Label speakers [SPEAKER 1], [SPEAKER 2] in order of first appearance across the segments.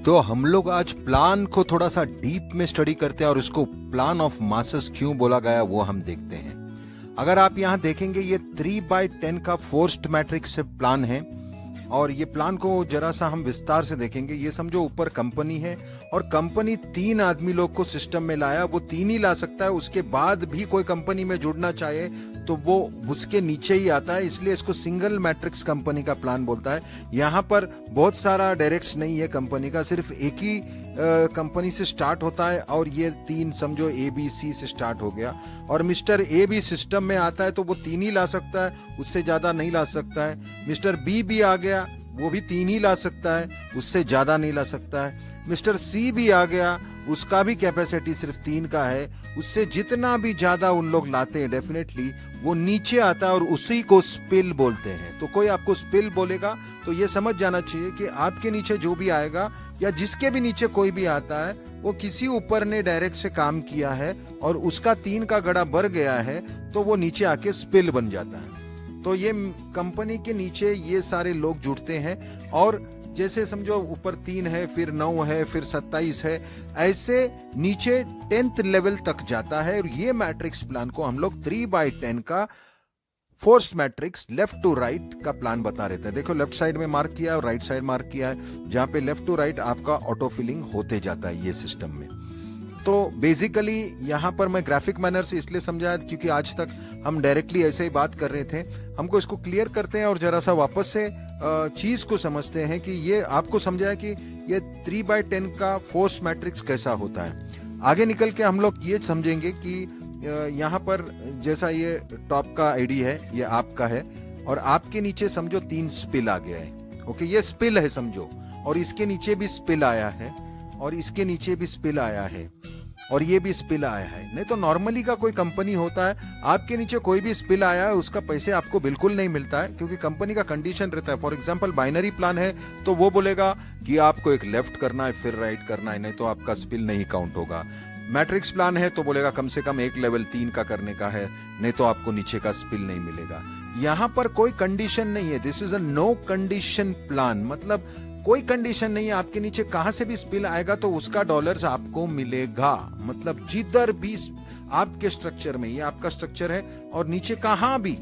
[SPEAKER 1] तो हम लोग आज प्लान को थोड़ा सा डीप में स्टडी करते हैं और इसको प्लान ऑफ मासेस क्यों बोला गया वो हम देखते हैं। अगर आप यहाँ देखेंगे ये 3/10 का फोर्स्ड मैट्रिक्स से प्लान है और ये प्लान को जरा सा हम विस्तार से देखेंगे। ये समझो ऊपर कंपनी है और कंपनी 3 आदमी लोग को सिस्टम में लाया, वो 3 ही ला सकता है, उसके बाद भी कोई कंपनी में जुड़ना चाहे तो वो उसके नीचे ही आता है, इसलिए इसको सिंगल मैट्रिक्स कंपनी का प्लान बोलता है। यहाँ पर बहुत सारा डायरेक्ट्स नहीं है कंपनी का, सिर्फ एक ही कंपनी से स्टार्ट होता है और ये 3 समझो ABC से स्टार्ट हो गया और मिस्टर ए भी सिस्टम में आता है तो वो 3 ही ला सकता है, उससे ज्यादा नहीं ला सकता है। मिस्टर बी भी आ गया, वो भी 3 ही ला सकता है, उससे ज्यादा नहीं ला सकता है। मिस्टर सी भी आ गया, उसका भी कैपेसिटी सिर्फ 3 का है, उससे जितना भी ज्यादा उन लोग लाते हैं डेफिनेटली वो नीचे आता है और उसी को स्पिल बोलते हैं। तो कोई आपको स्पिल बोलेगा तो ये समझ जाना चाहिए कि आपके नीचे जो भी आएगा या जिसके भी नीचे कोई भी आता है वो किसी ऊपर ने डायरेक्ट से काम किया है और उसका 3 का गड़ा बढ़ गया है तो वो नीचे आके स्पिल बन जाता है। तो ये कंपनी के नीचे ये सारे लोग जुड़ते हैं और जैसे समझो ऊपर 3 है, फिर 9 है, फिर 27 है, ऐसे नीचे 10th लेवल तक जाता है। और ये मैट्रिक्स प्लान को हम लोग 3/10 का forced matrix left to right का प्लान बता रहे थे। देखो लेफ्ट साइड में मार्क किया है और राइट साइड मार्क किया है, जहां पे लेफ्ट टू राइट आपका ऑटो फिलिंग होते जाता है ये सिस्टम में। तो बेसिकली यहाँ पर मैं ग्राफिक मैनर से इसलिए समझाया क्योंकि आज तक हम डायरेक्टली ऐसे ही बात कर रहे थे। हमको इसको क्लियर करते हैं और जरा सा वापस से चीज को समझते हैं कि ये आपको समझाया कि ये 3/10 का फोर्स मैट्रिक्स कैसा होता है। आगे निकल के हम लोग ये समझेंगे कि यहाँ पर जैसा ये टॉप का आईडी है ये आपका है और आपके नीचे समझो 3 स्पिल आ गया है। ओके, ये स्पिल है समझो, और इसके नीचे भी स्पिल आया है और इसके नीचे भी स्पिल आया है और ये भी स्पिल आया है। नहीं तो नॉर्मली का कोई कंपनी होता है, आपके नीचे कोई भी स्पिल आया है उसका पैसे आपको बिल्कुल नहीं मिलता है क्योंकि कंपनी का कंडीशन रहता है। फॉर एग्जांपल बाइनरी प्लान है तो वो बोलेगा कि आपको एक लेफ्ट करना है फिर राइट करना है, नहीं तो आपका स्पिल नहीं काउंट होगा। मैट्रिक्स प्लान है तो बोलेगा कम से कम एक लेवल 3 का करने का है, नहीं तो आपको नीचे का स्पिल नहीं मिलेगा। यहाँ पर कोई कंडीशन नहीं है, this is a no condition plan, मतलब कोई कंडीशन नहीं है। आपके नीचे कहां से भी स्पिल आएगा तो उसका डॉलर्स आपको मिलेगा, मतलब जिधर भी आपके स्ट्रक्चर में, ये आपका स्ट्रक्चर है और नीचे कहां भी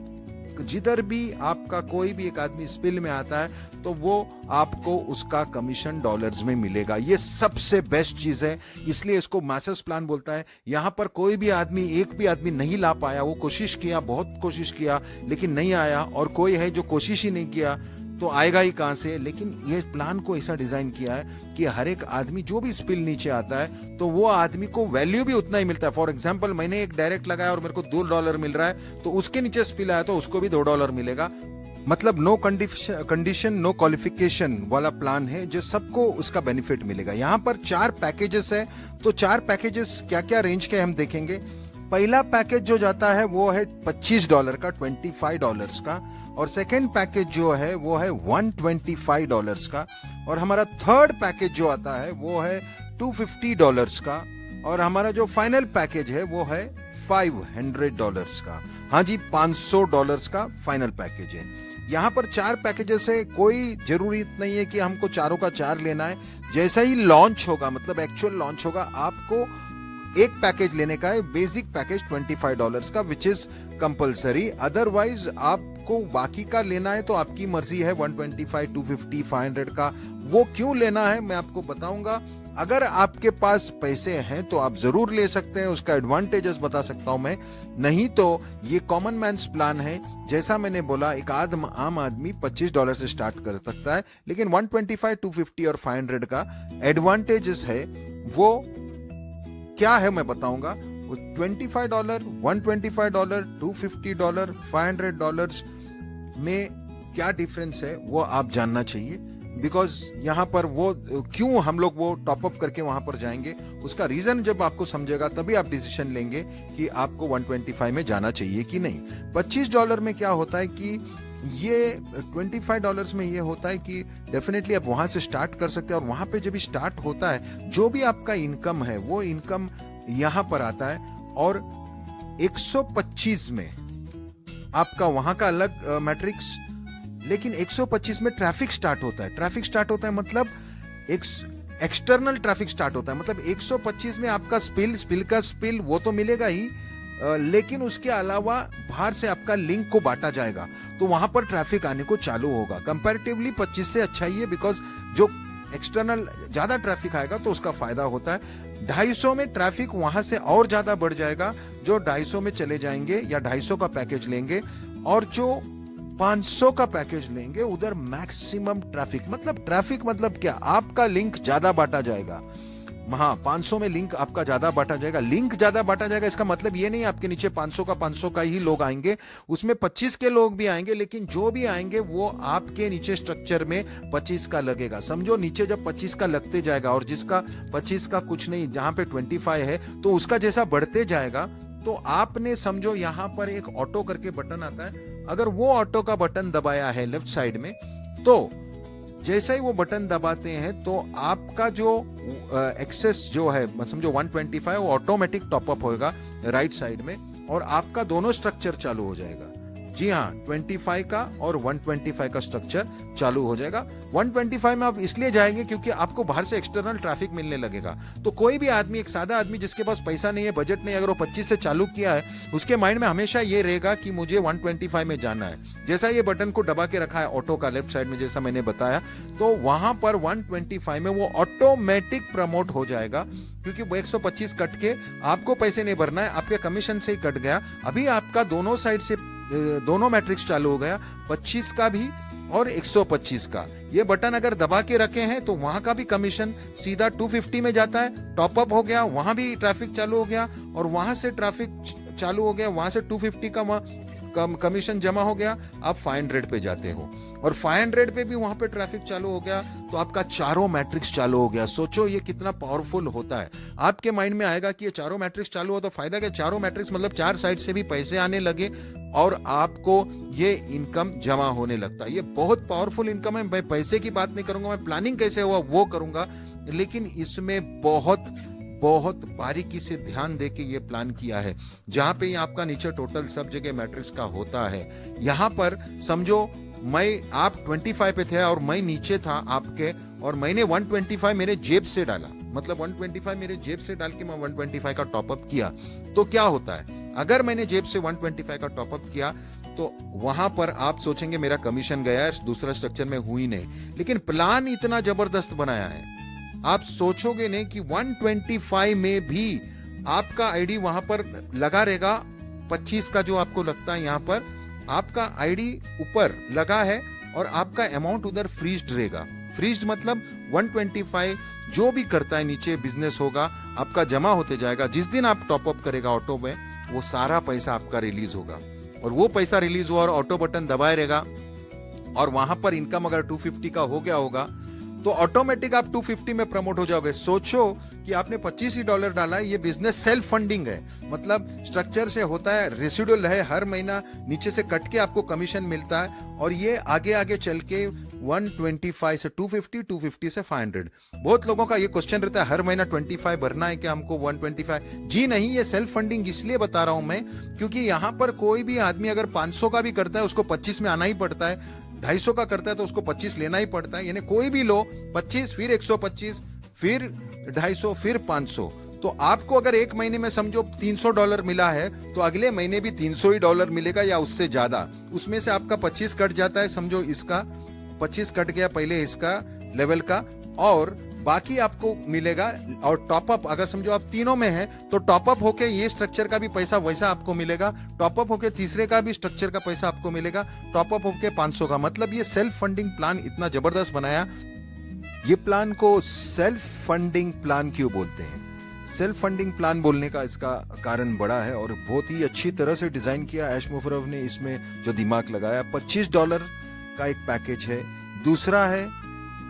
[SPEAKER 1] जिधर भी आपका कोई भी एक आदमी स्पिल में आता है तो वो आपको उसका कमीशन डॉलर्स में मिलेगा। ये सबसे बेस्ट चीज है, इसलिए इसको मासेस प्लान बोलता है। यहां पर कोई भी आदमी, एक भी आदमी नहीं ला पाया, वो कोशिश किया, बहुत कोशिश किया लेकिन नहीं आया, और कोई है जो कोशिश ही नहीं किया तो आएगा ही कहां से। लेकिन ये प्लान को ऐसा डिजाइन किया है कि हर एक आदमी जो भी स्पिल नीचे आता है तो वो आदमी को वैल्यू भी उतना ही मिलता है। फॉर एग्जांपल मैंने एक डायरेक्ट लगाया और मेरे को $2 मिल रहा है तो उसके नीचे स्पिल आया तो उसको भी $2 मिलेगा। मतलब नो कंडीशन नो क्वालिफिकेशन वाला प्लान है जो सबको उसका बेनिफिट मिलेगा। यहाँ पर 4 पैकेजेस है, तो 4 पैकेजेस क्या क्या रेंज के हम देखेंगे। पहला पैकेज जो जाता है वो है $25 का, $25 का, और सेकंड पैकेज जो है वो है $125 का, और हमारा थर्ड पैकेज जो आता है वो है $250 का, और हमारा जो फाइनल पैकेज है वो है $500 का। हाँ जी, $500 का फाइनल पैकेज है। यहाँ पर 4 पैकेजेस है, कोई जरूरत नहीं है कि हमको चारों का 4 लेना है। जैसा ही लॉन्च होगा, मतलब एक्चुअल लॉन्च होगा, आपको एक पैकेज लेने का है, बेसिक पैकेज $25 का, विच इज कंपलसरी। अदरवाइज आपको बाकी का लेना है तो आपकी मर्जी है, 125, 250, 500 का वो क्यों लेना है मैं आपको बताऊंगा। अगर आपके पास पैसे हैं तो आप जरूर ले सकते हैं, उसका एडवांटेजेस बता सकता हूं मैं। नहीं तो ये कॉमन मैन्स प्लान है, जैसा मैंने बोला एक आम आदमी $25 से स्टार्ट कर सकता है, लेकिन 125, 250 और 500 का एडवांटेजेस है वो क्या है मैं बताऊंगा। $25, $125, $250, $500 में क्या डिफरेंस है वो आप जानना चाहिए, बिकॉज यहाँ पर वो क्यों हम लोग वो टॉप अप करके वहां पर जाएंगे, उसका रीजन जब आपको समझेगा तभी आप डिसीजन लेंगे कि आपको 125 में जाना चाहिए कि नहीं। $25 में क्या होता है कि ये $25 में ये होता है कि डेफिनेटली आप वहां से स्टार्ट कर सकते हैं, और वहां पे जब भी स्टार्ट होता है जो भी आपका इनकम है वो इनकम यहां पर आता है, और 125 में आपका वहां का अलग मैट्रिक्स, लेकिन 125 में ट्रैफिक स्टार्ट होता है। ट्रैफिक स्टार्ट होता है मतलब एक्सटर्नल ट्रैफिक स्टार्ट होता है। मतलब 125 में आपका स्पिल वो तो मिलेगा ही, लेकिन उसके अलावा बाहर से आपका लिंक को बांटा जाएगा, तो वहां पर ट्रैफिक आने को चालू होगा। कंपैरेटिवली 25 से अच्छा ही है, बिकॉज जो एक्सटर्नल ज्यादा ट्रैफिक आएगा तो उसका फायदा होता है। 250 में ट्रैफिक वहां से और ज्यादा बढ़ जाएगा। जो 250 में चले जाएंगे या 250 का पैकेज लेंगे और जो 500 का पैकेज लेंगे, उधर मैक्सिमम ट्रैफिक मतलब क्या, आपका लिंक ज्यादा बांटा जाएगा। हाँ, 500 में लिंक आपका ज्यादा बांटा जाएगा। लिंक ज्यादा बांटा जाएगा इसका मतलब ये नहीं आपके नीचे 500 का ही लोग आएंगे, उसमें 25 के लोग भी आएंगे, लेकिन जो भी आएंगे वो आपके नीचे स्ट्रक्चर में 25 का लगेगा। समझो, नीचे जब 25 का लगते जाएगा और जिसका 25 का कुछ नहीं, जहां पे 25 है, तो उसका जैसा बढ़ते जाएगा, तो आपने समझो यहां पर एक ऑटो करके बटन आता है, अगर वो ऑटो का बटन दबाया है लेफ्ट साइड में, तो जैसे ही वो बटन दबाते हैं तो आपका जो एक्सेस जो है, समझो 125, वो ऑटोमेटिक टॉपअप होगा राइट साइड में, और आपका दोनों स्ट्रक्चर चालू हो जाएगा। जी हाँ, 25 का और 125 का स्ट्रक्चर चालू हो जाएगा। 125 में आप इसलिए जाएंगे क्योंकि आपको बाहर से एक्सटर्नल ट्रैफिक मिलने लगेगा। तो कोई भी आदमी, एक सादा आदमी जिसके पास पैसा नहीं है, बजट नहीं, अगर वो 25 से चालू किया है, उसके माइंड में हमेशा ये रहेगा कि मुझे 125 में जाना है। जैसा ये बटन को दबा के रखा है ऑटो का लेफ्ट साइड में, जैसा मैंने बताया, तो वहां पर 125 में वो ऑटोमेटिक प्रमोट हो जाएगा, क्योंकि वो 125 कट के आपको पैसे नहीं भरना है, आपके कमीशन से ही कट गया। अभी आपका दोनों साइड से दोनों मैट्रिक्स चालू हो गया, 25 का भी और 125 का। ये बटन अगर दबा के रखे हैं तो वहां का भी कमीशन सीधा 250 में जाता है, टॉपअप हो गया, वहां भी ट्रैफिक चालू हो गया, और वहां से ट्रैफिक चालू हो गया, वहां से 250 का कमीशन जमा हो गया, आप 500 पे जाते हो, और 500 पे भी वहां पे ट्रैफिक चालू हो गया, तो आपका चारों मैट्रिक्स चालू हो गया। सोचो ये कितना पावरफुल होता है। आपके माइंड में आएगा कि ये चारों मैट्रिक्स चालू हो तो फायदा क्या, चारों मैट्रिक्स मतलब 4 साइड से भी पैसे आने लगे और आपको ये इनकम जमा होने लगता है। ये बहुत पावरफुल इनकम है। मैं पैसे की बात नहीं करूंगा, मैं प्लानिंग कैसे हुआ वो करूंगा, लेकिन इसमें बहुत बारीकी से ध्यान देके ये प्लान किया है। जहां पे आपका नीचे टोटल सब जगह मैट्रिक्स का होता है, यहां पर समझो आप 25 पे थे और मैं नीचे था आपके, और मैंने 125 मेरे जेब से डाला, मतलब 125 मेरे जेब से डाल के मैं 125 का टॉपअप किया। तो क्या होता है, अगर मैंने जेब से 125 का टॉपअप किया तो वहां पर आप सोचेंगे मेरा कमीशन गया है, दूसरा स्ट्रक्चर में हुई नहीं, लेकिन प्लान इतना जबरदस्त बनाया है, आप सोचोगे नहीं कि 125 में भी आपका आईडी वहां पर लगा रहेगा। 25 का जो आपको लगता है यहां पर आपका आईडी ऊपर लगा है और आपका अमाउंट उधर फ्रीज्ड रहेगा। फ्रीज्ड मतलब 125 जो भी करता है नीचे बिजनेस होगा, आपका जमा होते जाएगा। जिस दिन आप टॉपअप करेगा ऑटो में, वो सारा पैसा आपका रिलीज होगा, और वो पैसा रिलीज हुआ और ऑटो बटन दबाए रहेगा, और वहां पर इनकम अगर 250 का हो गया होगा तो ऑटोमेटिक आप 250 में प्रमोट हो जाओगे। सोचो कि आपने $25 डाला है, ये बिजनेस सेल्फ फंडिंग है, मतलब स्ट्रक्चर से होता है, रेसिडुअल है, हर महीना नीचे से कट के आपको कमीशन मिलता है, और ये आगे आगे चल के 125 से 250, 250 से 500। बहुत लोगों का ये क्वेश्चन रहता है, हर महीना 25 भरना है क्या हमको 125? जी नहीं, ये सेल्फ फंडिंग इसलिए बता रहा हूं मैं, क्योंकि यहां पर कोई भी आदमी अगर 500 का भी करता है उसको 25 में आना ही पड़ता है, 250 का करता है तो उसको 25 लेना ही पड़ता है। यानी कोई भी लो 25, फिर 125, फिर 250, फिर 500। तो आपको अगर एक महीने में समझो $300 मिला है, तो अगले महीने भी $300 मिलेगा या उससे ज्यादा। उसमें से आपका 25 कट जाता है, समझो इसका 25 कट गया पहले इसका लेवल का, और बाकी आपको मिलेगा। और टॉपअप अगर समझो आप तीनों में हैं तो टॉपअप होके ये स्ट्रक्चर का भी पैसा वैसा आपको मिलेगा, टॉपअप होके तीसरे का भी स्ट्रक्चर का पैसा आपको मिलेगा, टॉपअप होके 500 का। मतलब ये सेल्फ फंडिंग प्लान इतना जबरदस्त बनाया। ये प्लान को सेल्फ फंडिंग प्लान क्यों बोलते हैं? सेल्फ फंडिंग प्लान बोलने का इसका कारण बड़ा है और बहुत ही अच्छी तरह से डिजाइन किया ऐश मुफर्रफ ने इसमें जो दिमाग लगाया। $25 का एक पैकेज है, दूसरा है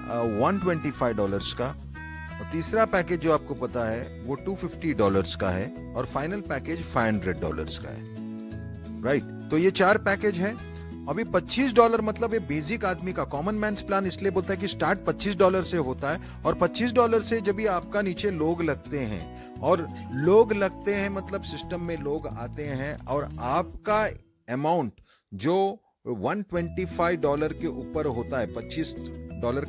[SPEAKER 1] $125 का, और तीसरा पैकेज जो आपको पता है वो $250 का है, और फाइनल पैकेज $500 का है। राइट, तो ये 4 पैकेज है। अभी $25 मतलब ये बेसिक आदमी का कॉमन मैन्स प्लान इसलिए बोलता है कि स्टार्ट $25 से होता है, और $25 से जब भी आपका नीचे लोग लगते हैं, और लोग लगते हैं मतलब सिस्टम में लोग आते हैं, और आपका अमाउंट जो $125 के ऊपर होता है, $25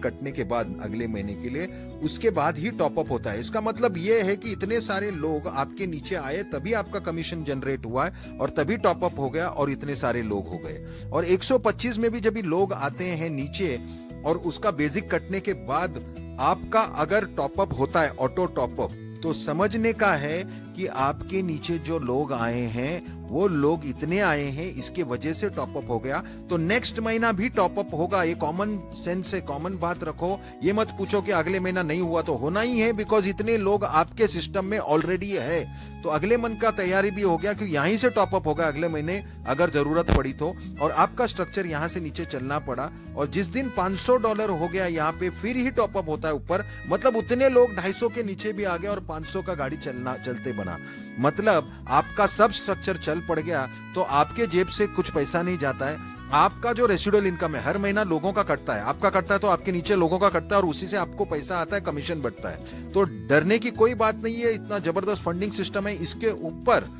[SPEAKER 1] कटने के बाद अगले महीने के लिए, उसके बाद ही टॉप अप होता है। इसका मतलब यह है कि इतने सारे लोग आपके नीचे आए तभी आपका कमीशन जनरेट हुआ है और तभी टॉप अप हो गया और इतने सारे लोग हो गए। और 125 में भी जब भी लोग आते हैं नीचे और उसका बेसिक कटने के बाद आपका अगर टॉप अप होता है ऑटो टॉप अप, तो समझने का है कि आपके नीचे जो लोग आए हैं वो लोग इतने आए हैं, इसके वजह से टॉप अप हो गया। तो नेक्स्ट महीना भी टॉप अप होगा। ये कॉमन सेंस है, कॉमन बात रखो। ये मत पूछो कि अगले महीना नहीं हुआ, तो होना ही है, बिकॉज इतने लोग आपके सिस्टम में ऑलरेडी है। तो अगले मन का तैयारी भी हो गया कि यहीं से टॉप अप होगा अगले महीने अगर जरूरत पड़ी तो। और आपका स्ट्रक्चर यहां से नीचे चलना पड़ा और जिस दिन $500 हो गया यहाँ पे फिर ही टॉप अप होता है ऊपर। मतलब उतने लोग 250 के नीचे भी आ गए और 500 का गाड़ी चलते बना। मतलब आपका सब स्ट्रक्चर चल पड़ गया तो आपके जेब से कुछ पैसा नहीं जाता है। आपका जो रेसिडुअल इनकम है हर महीना लोगों का कटता है, आपका कटता है तो आपके नीचे लोगों का कटता है और उसी से आपको पैसा आता है, कमीशन बढ़ता है। तो डरने की कोई बात नहीं है, इतना जबरदस्त फंडिंग सिस्टम है। इसके ऊपर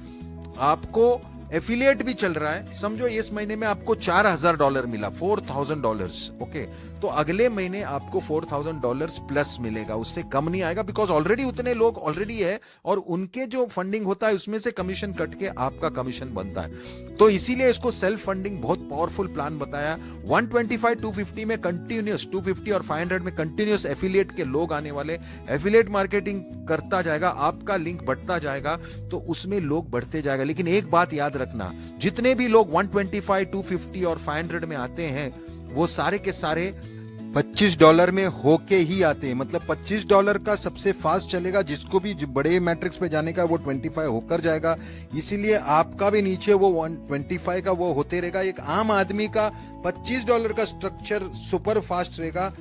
[SPEAKER 1] आपको एफिलिएट भी चल रहा है। समझो इस महीने में आपको $4000 मिला, $4000, ओके। तो अगले महीने आपको $4000 प्लस मिलेगा, उससे कम नहीं आएगा, बिकॉज ऑलरेडी उतने लोग ऑलरेडी है और उनके जो फंडिंग होता है उसमें से कमीशन कट के आपका कमीशन बनता है। तो इसीलिए इसको सेल्फ फंडिंग बहुत पावरफुल प्लान बताया। 125, 250 में कंटिन्यूस, 250 और 500 में कंटिन्यूस एफिलिएट के लोग आने वाले। एफिलिएट मार्केटिंग करता जाएगा, आपका लिंक बढ़ता जाएगा तो उसमें लोग बढ़ते जाएगा। लेकिन एक बात याद रखना, जितने भी लोग 125, 250 और 500 में आते हैं वो सारे के सारे $25 में होके ही आते हैं। मतलब $25 का सबसे फास्ट चलेगा, जिसको भी बड़े मैट्रिक्स पे जाने का वो 25 होकर जाएगा। इसीलिए आपका भी नीचे वो 125 का वो होते रहेगा। एक आम आदमी का $25 का स्ट्रक्चर सुपर फास्ट रहेगा,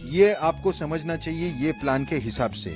[SPEAKER 1] ये आपको समझना चाहिए ये प्लान के हिसाब से।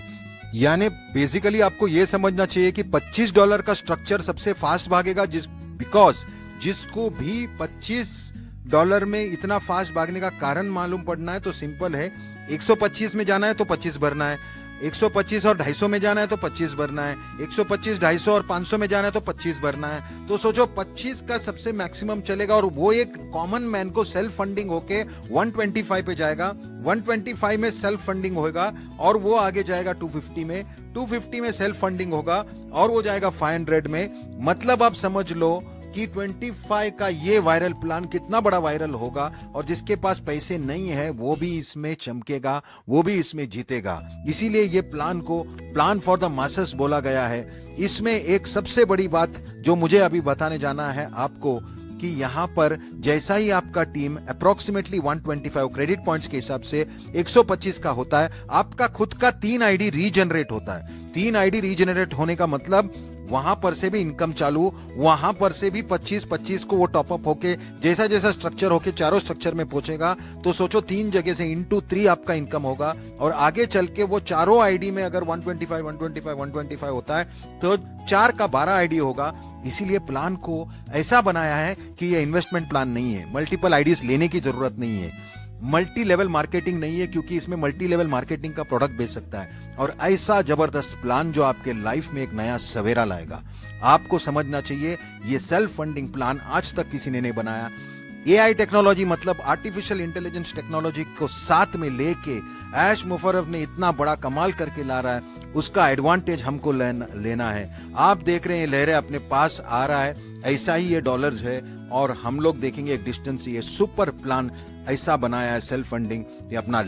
[SPEAKER 1] यानी बेसिकली आपको ये समझना चाहिए कि $25 का स्ट्रक्चर सबसे फास्ट भागेगा, बिकॉज जिसको भी $25 में इतना फास्ट भागने का कारण मालूम पड़ना है तो सिंपल है, 125 में जाना है तो 25 भरना है, 125 और 250 में जाना है तो 25 भरना है, 125, 250 और 500 में जाना है तो 25 भरना है। तो सोचो 25 का सबसे मैक्सिमम चलेगा और वो एक कॉमन मैन को सेल्फ फंडिंग होके 125 पे जाएगा, 125 में सेल्फ फंडिंग होगा और वो आगे जाएगा 250 में, 250 में सेल्फ फंडिंग होगा और वो जाएगा 500 में। मतलब आप समझ लो कि 25 का ये वायरल प्लान कितना बड़ा वायरल होगा और जिसके पास पैसे नहीं है वो भी इसमें चमकेगा, वो भी इसमें जीतेगा। इसीलिए ये प्लान को प्लान फॉर द मासेस बोला गया है। इसमें एक सबसे बड़ी बात जो मुझे अभी बताने जाना है आपको कि यहाँ पर जैसा ही आपका टीम अप्रोक्सीमेटली 125 क्रेडिट पॉइंट्स के हिसाब से 125 का होता है, आपका खुद का 3 आईडी रीजनरेट होता है। 3 आईडी रीजनरेट होने का मतलब वहां पर से भी इनकम चालू, वहां पर से भी 25 को वो टॉपअप होके जैसा जैसा स्ट्रक्चर होके चारों स्ट्रक्चर में पहुंचेगा। तो सोचो 3 जगह से इंटू 3 आपका इनकम होगा और आगे चल के वो चारों आईडी में अगर 125 होता है तो 4 का 12 आईडी होगा। इसीलिए प्लान को ऐसा बनाया है कि ये इन्वेस्टमेंट प्लान नहीं है, मल्टीपल आईडीज लेने की जरूरत नहीं है, मल्टी लेवल मार्केटिंग नहीं है, क्योंकि इसमें मल्टी लेवल मार्केटिंग का प्रोडक्ट बेच सकता है। और ऐसा जबरदस्त प्लान जो आपके लाइफ में एक नया सवेरा लाएगा। आपको समझना चाहिए ये सेल्फ फंडिंग प्लान आज तक किसी ने नहीं बनाया। एआई टेक्नोलॉजी मतलब आर्टिफिशियल इंटेलिजेंस टेक्नोलॉजी को साथ में लेके ऐश मुफर्रफ ने इतना बड़ा कमाल करके ला रहा है, उसका एडवांटेज हमको लेना है। आप देख रहे हैं लहरें अपने पास आ रहा है, ऐसा ही ये डॉलर्स है और हम लोग देखेंगे एक डिस्टेंस। ये सुपर प्लान ऐसा बनाया है सेल्फ फंडिंग, ये अपना